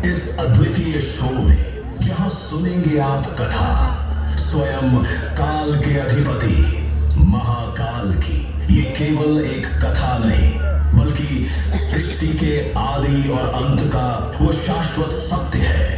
इस अद्वितीय शो में जहां सुनेंगे आप कथा स्वयं काल के अधिपति महाकाल की। ये केवल एक कथा नहीं बल्कि सृष्टि के आदि और अंत का वो शाश्वत सत्य है।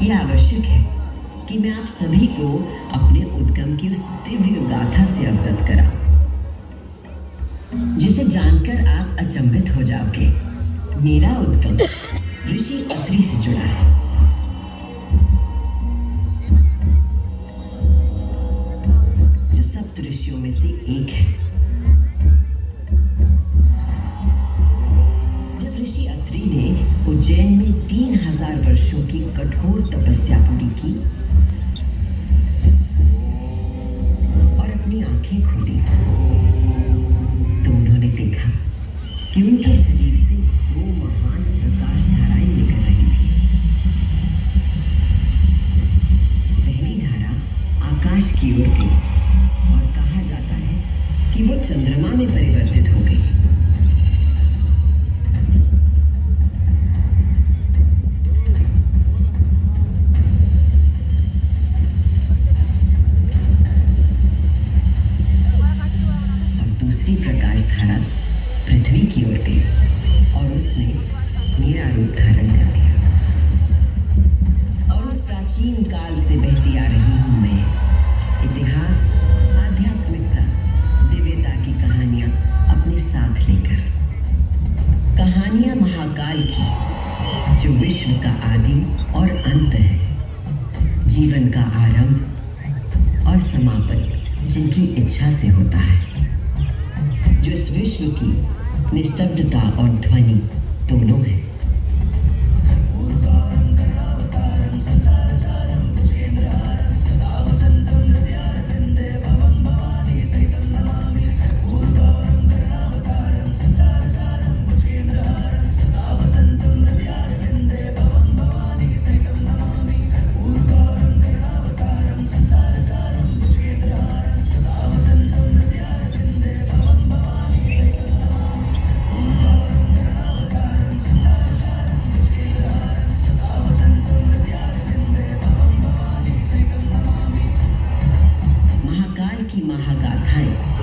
यह आवश्यक है कि मैं आप सभी को अपने उद्गम की उस गाथा से अवगत करा, जिसे जानकर आप अचंभित हो जाओगे। मेरा उद्गम ऋषि अत्रि से जुड़ा है। जो सप्त ऋषियों में से एक है। जब ऋषि अत्रि ने उज्जैन में 3000 वर्षों की कठोर तपस्या पूरी की और अपनी आंखें खोली, तो उन्होंने देखा कि उनके शरीर से 2 महान प्रकाश धाराएं निकल रही थी। पहली धारा आकाश की ओर गई और कहा जाता है कि वो चंद्रमा में परिवर्तित हो गई। दूसरी प्रकाश धारा पृथ्वी की ओर गई और उसने मेरा रूप धारण कर लिया। और उस प्राचीन काल से बहती आ रही हूं मैं, इतिहास, आध्यात्मिकता, दिव्यता की कहानियां अपने साथ लेकर। कहानियां महाकाल की, जो विश्व का आदि और अंत है, जीवन का आरंभ और समापन जिनकी इच्छा से होता है, जो इस विश्व की निस्तब्धता और ध्वनि दोनों है।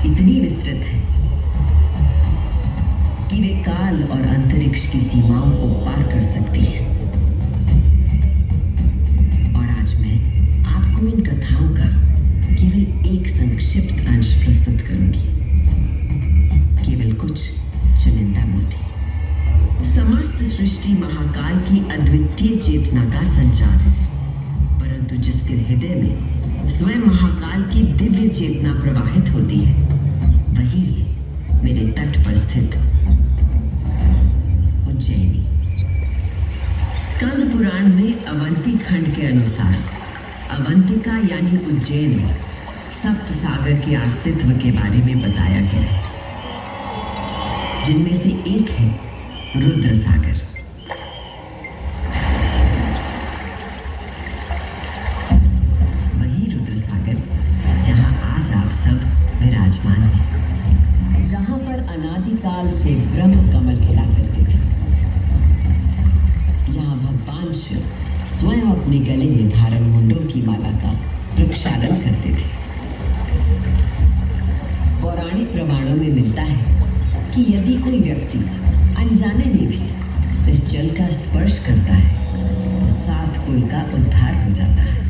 इतनी विस्तृत है कि वे काल और अंतरिक्ष की सीमाओं को पार कर सकती है। और आज मैं आपको इन कथाओं का केवल एक संक्षिप्त अंश प्रस्तुत करूंगी, केवल कुछ चुनिंदा मोती। समस्त सृष्टि महाकाल की अद्वितीय चेतना का संचार है, परंतु जिसके हृदय में स्वयं महाकाल की दिव्य चेतना प्रवाहित होती है, वही है मेरे तट पर स्थित उज्जैनी। स्कंद पुराण में अवंती खंड के अनुसार अवंतिका यानी उज्जैन में सप्त सागर के अस्तित्व के बारे में बताया गया है, जिनमें से एक है रुद्र सागर। विराजमान है, जहां पर अनादिकाल से ब्रह्म कमल खिला करते थे, जहां भगवान शिव स्वयं अपने गले में धारण मुंडों की माला का प्रक्षालन करते थे। पौराणिक प्रमाणों में मिलता है कि यदि कोई व्यक्ति अनजाने में भी इस जल का स्पर्श करता है, तो 7 कुल का उद्धार हो जाता है।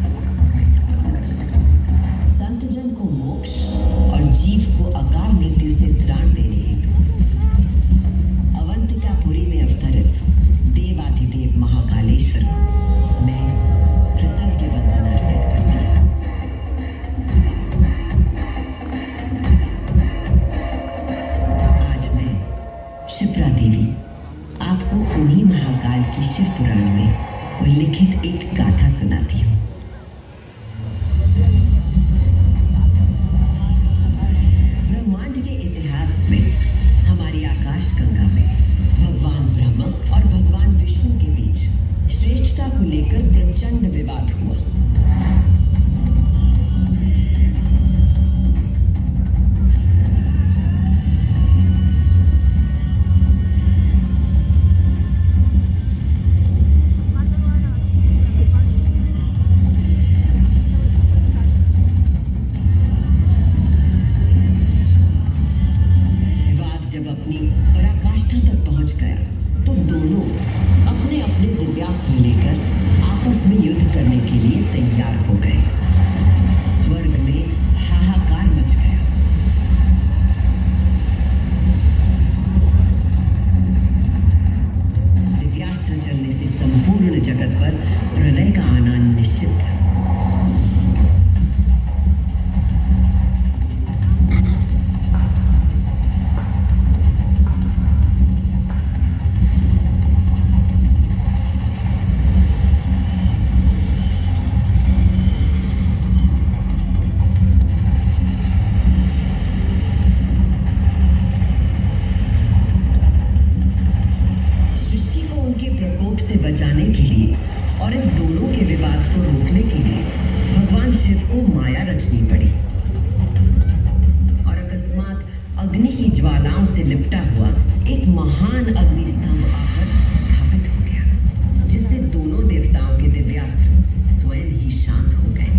संतजन को मोक्ष और जीव को अकाल मृत्यु से त्राण देने हेतु अवंतिकापुरी में अवतरित देवाधिदेव महाकालेश्वर को मैं कृतज्ञ वंदन अर्पित करती हूँ। आज मैं शिप्रा देवी आपको उन्हीं महाकाल की शिव पुराण में उल्लिखित एक गाथा सुनाती हूँ। ज्वालाओं से लिपटा हुआ एक महान अग्निस्तंभ आकर स्थापित हो गया, जिससे दोनों देवताओं के दिव्यास्त्र स्वयं ही शांत हो गए।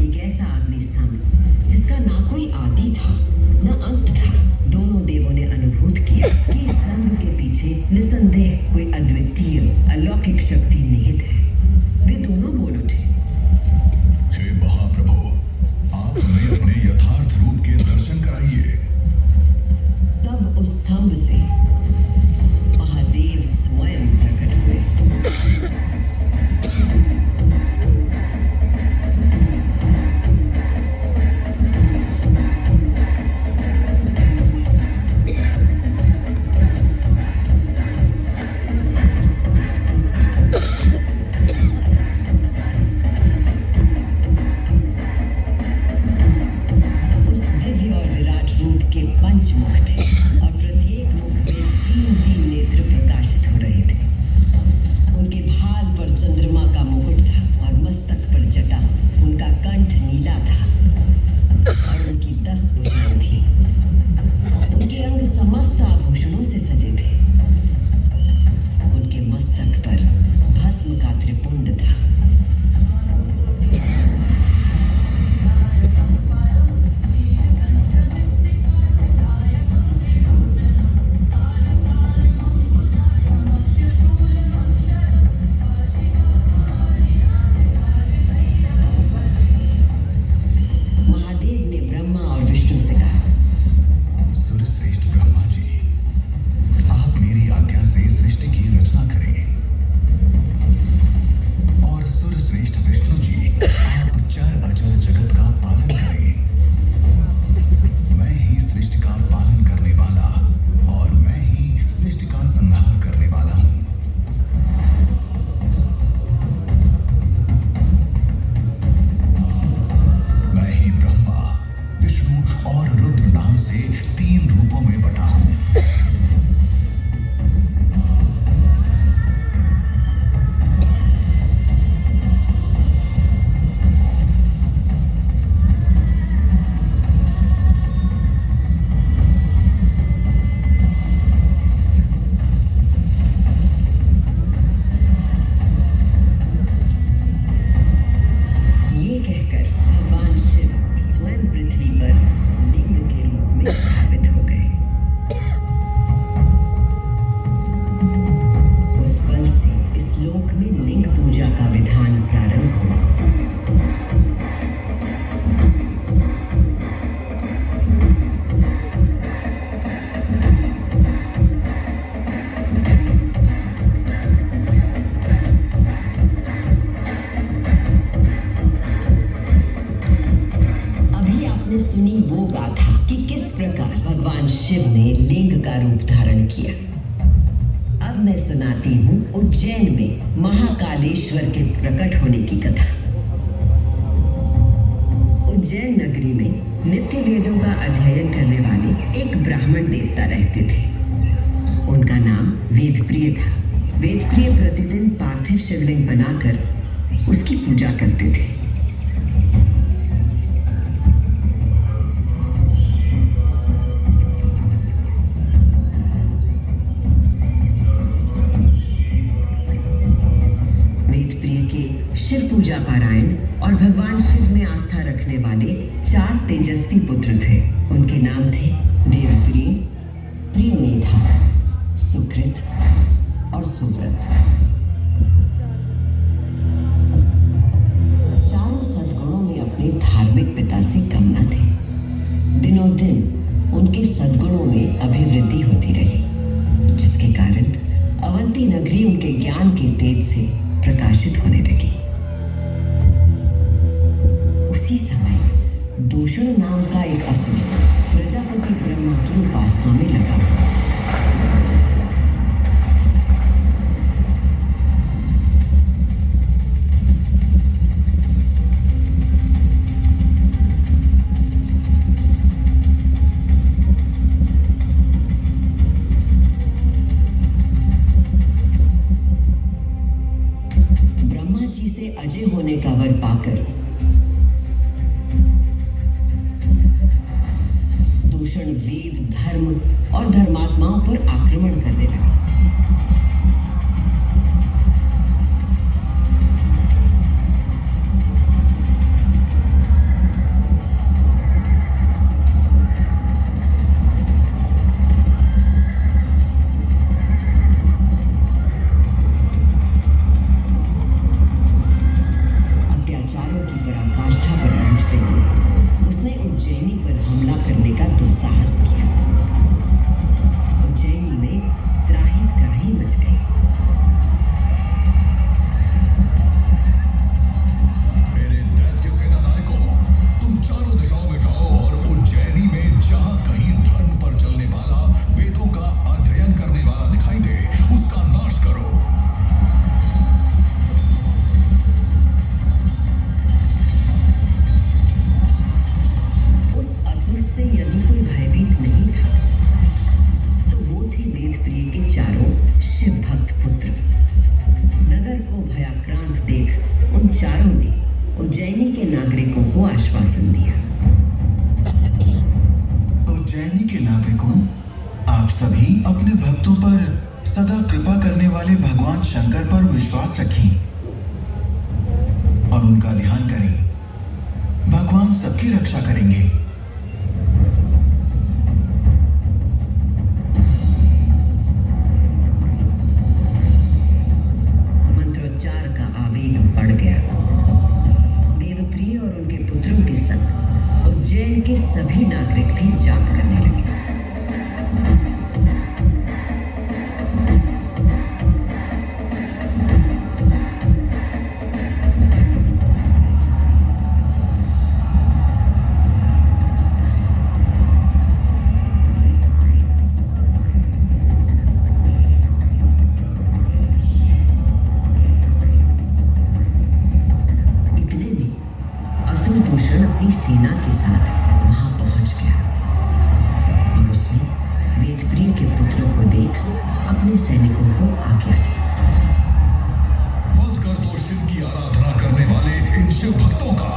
एक ऐसा अग्निस्तंभ जिसका ना कोई आदि था न अंत था। दोनों देवों ने अनुभूत किया कि इस स्तंभ के पीछे निसंदेह कोई अद्वितीय अलौकिक शक्ति निहित है। वे दोनों बोल उठे, हे महाप्रभु, आप हमें अपने यथार्थ रूप के दर्शन कराइए। तब उस स्तंभ से महादेव स्वयं प्रकट हुए। पंचमुख थे और प्रत्येक मुख में 3-3 नेत्र प्रकाशित हो रहे थे। उनके भाल पर चंद्रमा का मुकुट था और मस्तक पर जटा। उनका कंठ नीला था और उनकी 10 भुजाएं थीं। उनके अंग समस्त आभूषणों से सजे थे। उनके मस्तक पर भस्म का त्रिपुंड था। सुनी वो गाथा कि किस प्रकार भगवान शिव ने लिंग का रूप धारण किया। अब मैं सुनाती हूँ उज्जैन में महाकालेश्वर के प्रकट होने की कथा। उज्जैन नगरी में नित्य वेदों का अध्ययन करने वाले एक ब्राह्मण देवता रहते थे। उनका नाम वेदप्रिय था। वेदप्रिय प्रतिदिन पार्थिव शिवलिंग बनाकर उसकी पूजा करते थे। शिव पूजा पारायण और भगवान शिव में आस्था रखने वाले 4 तेजस्वी पुत्र थे। उनके नाम थे देवप्रिय, प्रियमेधा, सुकृत और सुव्रत। चारों सद्गुणों में अपने धार्मिक पिता से कम न थे। दिनों दिन उनके सद्गुणों में अभिवृद्धि होती रही, जिसके कारण अवंती नगरी उनके ज्ञान के तेज से प्रकाशित होने लगी। उसी समय दूषण नाम का एक असुर प्रजापति ब्रह्मा की उपासना में लगा। ब्रह्मा जी से अजय होने का वर पाकर दूषण वेद, धर्म और धर्मात्माओं पर आक्रमण करने लगे। अत्याचारों की पराकाष्ठा पर पहुंचते हुए उसने उज्जैनी पर हमला करने का दुस्साहस किया। उज्जैनी में त्राही त्राही मच गई। मेरे दैत्य सेनानायकों, तुम चारों दिशाओं में जाओ और उज्जैनी में जहां कहीं धर्म पर चलने वाला, वेदों का अध्ययन करने वाला दिखाई दे, उसका नाश करो। उस असुर से यदि कोई भयभीत नहीं था तो वो थे वेदप्रिय के चारों शिव भक्त पुत्र। नगर को भयाक्रांत देख उन चारों ने उज्जैनी के नागरिकों को आश्वासन दिया। उज्जैनी के नागरिकों, आप सभी अपने भक्तों पर सदा कृपा करने वाले भगवान शंकर पर विश्वास रखें और उनका ध्यान करें। भगवान सबकी रक्षा करेंगे। मंत्रोच्चार का आवेग बढ़ गया। देवप्रिय और उनके पुत्रों के संग उज्जैन के सभी नागरिक भी जाप करने लगे। इतने में असुर दूषण अपनी सेना के साथ वहां पहुंच गया और उसने वेदप्रिय के पुत्रों को देख अपने सैनिकों को आज्ञा दी। वध कर दो शिव की आराधना करने वाले इन शिव भक्तों का।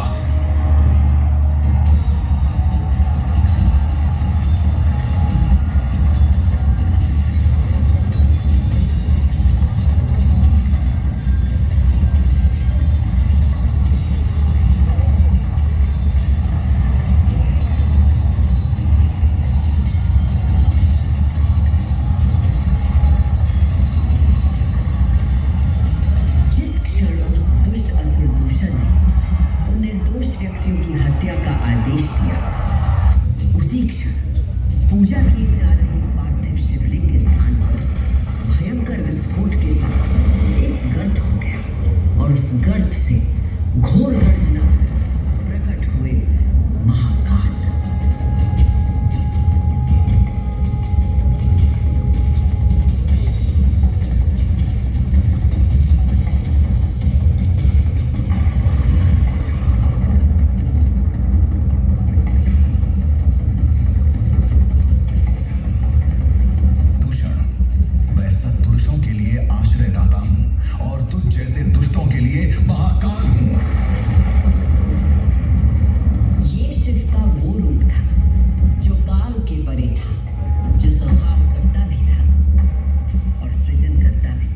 जिस क्षण उस दुष्ट असुर दूषण ने उन निर्दोष व्यक्तियों की हत्या का आदेश दिया, उसी क्षण पूजा किए जा रहे पार्थिव शिवलिंग के स्थान पर भयंकर विस्फोट के साथ एक गर्त हो गया और उस गर्त से घोर गर्जना प्रकट हुए महाकाल। दूषण, मैं सत्पुरुषों के लिए आश्रयदाता हूँ और तुझ जैसे दुष्टों के लिए महाकाल हूँ। ये शिव का वो रूप था जो काल के परे था, जो संहार करता भी था और सृजन करता भी।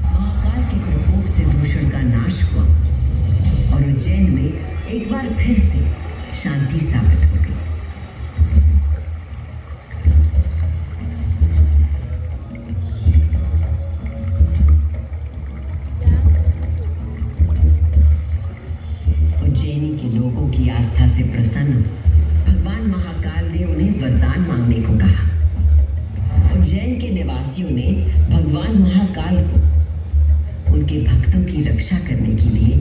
महाकाल के प्रकोप से दूषण का नाश हुआ और उज्जैन में एक बार फिर से शांति स्थापित हो गई। उज्जैनी के लोगों की आस्था से प्रसन्न भगवान महाकाल ने उन्हें वरदान मांगने को कहा। उज्जैन के निवासियों ने भगवान महाकाल को उनके भक्तों की रक्षा करने के लिए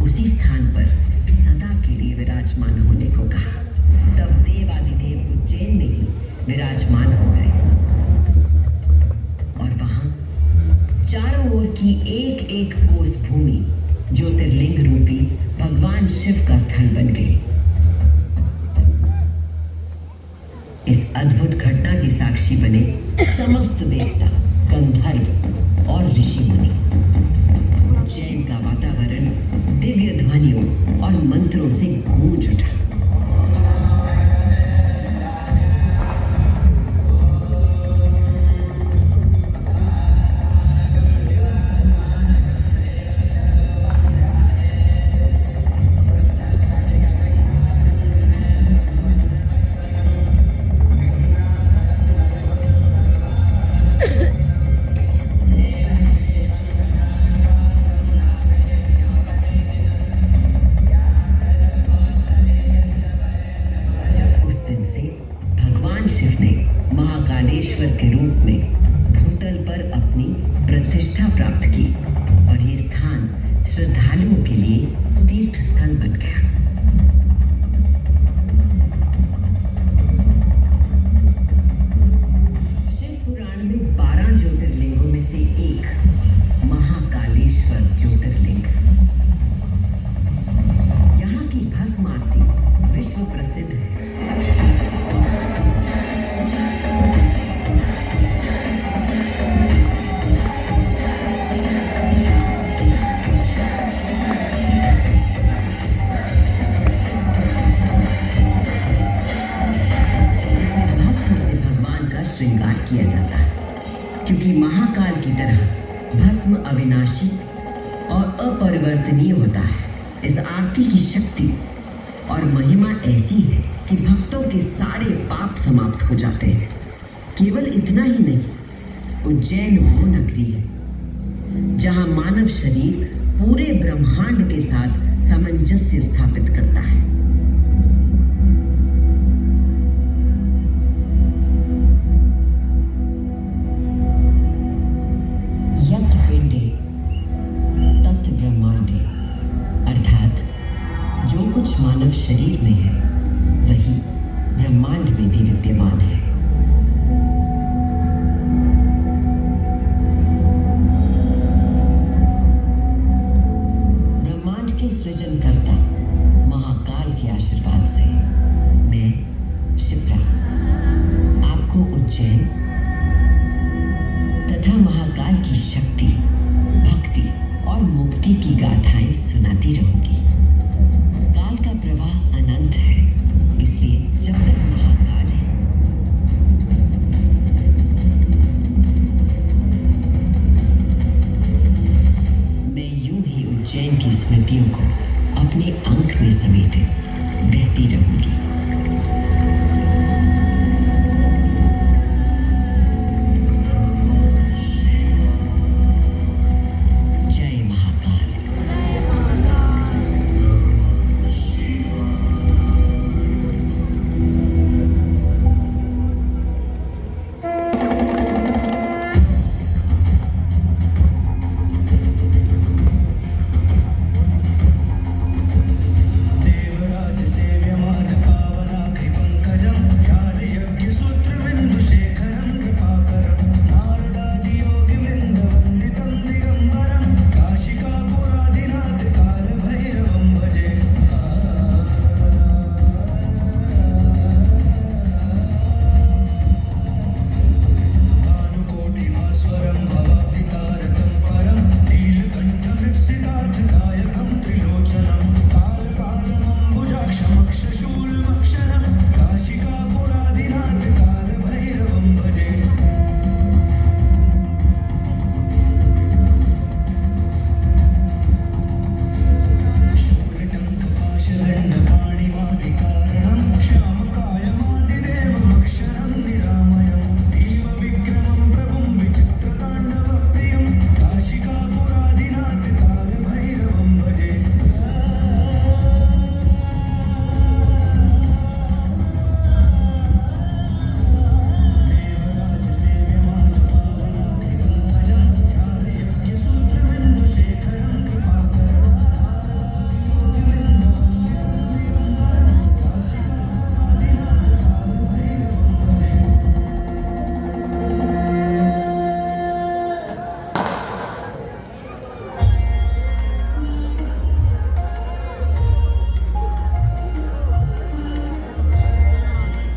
उसी स्थान पर सदा के लिए विराजमान होने को कहा। तब देवादिदेव उज्जैन में ही विराजमान हो गए और वहां चारों ओर की एक एक कोस भूमि ज्योतिर्लिंग रूपी भगवान शिव का स्थल बन गई। इस अद्भुत घटना की साक्षी बने समस्त देवता, गंधर्व और ऋषि मुनि। उज्जैन का वातावरण दिव्य ध्वनियों और मंत्रों से गूंज उठा। श्रद्धालुओं के लिए तीर्थ स्थल बन गया। शिव पुराण में 12 ज्योतिर्लिंगों में से एक महाकालेश्वर ज्योतिर्लिंग। यहाँ की भस्म आरती विश्व प्रसिद्ध है। श्रृंगार किया जाता है क्योंकि महाकाल की तरह भस्म अविनाशी और अपरिवर्तनीय होता है। इस आरती की शक्ति और महिमा ऐसी है कि भक्तों के सारे पाप समाप्त हो जाते हैं। केवल इतना ही नहीं, उज्जैन वो नगरी है जहां मानव शरीर पूरे ब्रह्मांड के साथ सामंजस्य स्थापित करता है। मानव शरीर में है वही ब्रह्मांड में भी विद्यमान है। ब्रह्मांड के सृजनकर्ता महाकाल के आशीर्वाद से मैं शिप्रा आपको उज्जैन तथा महाकाल की शक्ति, भक्ति और मुक्ति की गाथाएं सुनाती रहूंगी। काल का प्रवाह अनंत है, इसलिए जब तक महाकाल है मैं यूं ही उज्जैन की स्मृतियों को अपने अंक में समेटे बहती रहूंगी।